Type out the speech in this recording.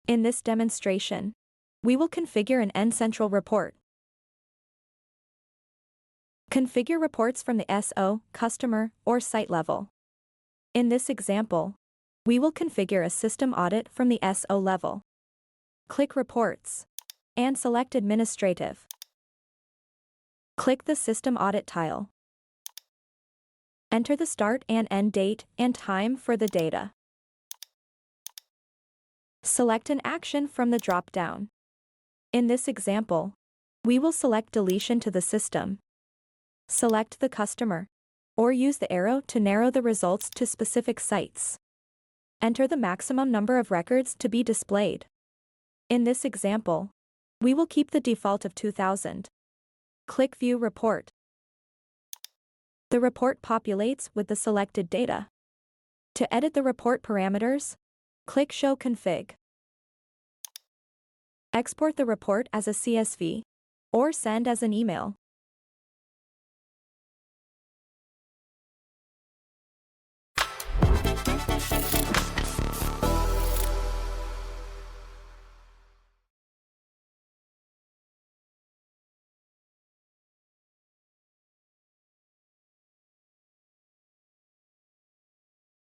In this demonstration, we will configure an N-Central report. Configure reports from the SO, customer, or site level. In this example, we will configure a system audit from the SO level. Click Reports and select Administrative. Click the System Audit tile. Enter the start and end date and time for the data. Select an action from the drop-down. In this example, we will select Deletion to the system. Select the customer, or use the arrow to narrow the results to specific sites. Enter the maximum number of records to be displayed. In this example, we will keep the default of 2000. Click View Report. The report populates with the selected data. To edit the report parameters, click Show Config. Export the report as a CSV or send as an email.